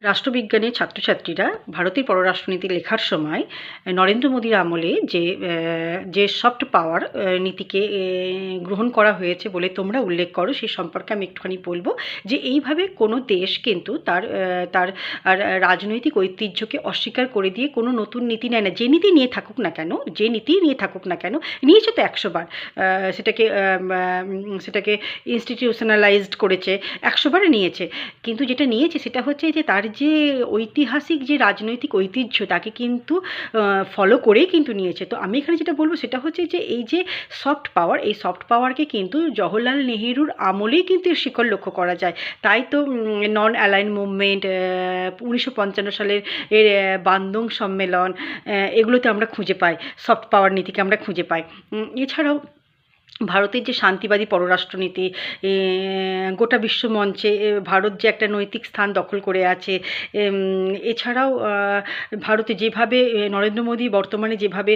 রাষ্ট্রবিজ্ঞানের ছাত্রছাত্রীরা ভারতের পররাষ্ট্রনীতি লেখার সময় নরেন্দ্র মোদীর আমলে যে সফট পাওয়ার নীতিকে গ্রহণ করা হয়েছে বলে তোমরা উল্লেখ করো, সে সম্পর্কে আমি একটুখানি বলবো যে এইভাবে কোনো দেশ কিন্তু তার রাজনৈতিক ঐতিহ্যকে অস্বীকার করে দিয়ে কোনো নতুন নীতি নেয় না। যে নীতি নিয়ে থাকুক না কেন, যে নীতি নিয়ে থাকুক না কেন, নিয়েছে তো 100 বার। সেটাকে ইনস্টিটিউশনালাইজড করেছে, 100 বার নিয়েছে। কিন্তু যেটা নিয়েছে সেটা হচ্ছে যে তার যে ঐতিহাসিক যে রাজনৈতিক ঐতিহ্য তাকে কিন্তু ফলো করেই কিন্তু নিয়েছে। তো আমি এখানে যেটা বলবো সেটা হচ্ছে যে এই যে সফট পাওয়ার, এই সফট পাওয়ারকে কিন্তু জওহরলাল নেহেরুর আমলেই কিন্তু এর শিকড় লক্ষ্য করা যায়। তাই তো নন অ্যালাইন মুভমেন্ট, 1955 সালের বান্দং সম্মেলন, এগুলোতে আমরা খুঁজে পাই, সফট পাওয়ার নীতিকে আমরা খুঁজে পাই। এছাড়াও ভারতের যে শান্তিবাদী পররাষ্ট্রনীতি, গোটা বিশ্ব মঞ্চে ভারত যে একটা নৈতিক স্থান দখল করে আছে। এছাড়াও ভারতে যেভাবে নরেন্দ্র মোদী বর্তমানে যেভাবে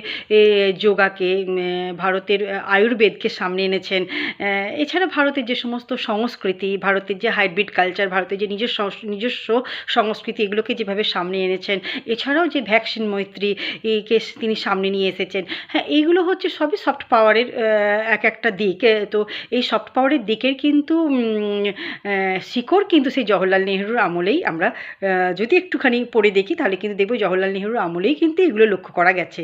যোগাকে, ভারতের আয়ুর্বেদকে সামনে এনেছেন। এছাড়া ভারতের যে সমস্ত সংস্কৃতি, ভারতের যে হাইব্রিড কালচার, ভারতের যে নিজস্ব সংস্কৃতি, এগুলোকে যেভাবে সামনে এনেছেন। এছাড়াও যে ভ্যাকসিন মৈত্রী কে তিনি সামনে নিয়ে এসেছেন। হ্যাঁ, এইগুলো হচ্ছে সবই সফট পাওয়ারের একটা দিক। তো এই সফট পাওয়ারের দিকের কিন্তু শিকড় কিন্তু সেই জওহরলাল নেহেরুর আমলেই আমরা যদি একটুখানি পড়ে দেখি তাহলে কিন্তু দেখব জওহরলাল নেহেরুর আমলেই কিন্তু এগুলো লক্ষ্য করা গেছে।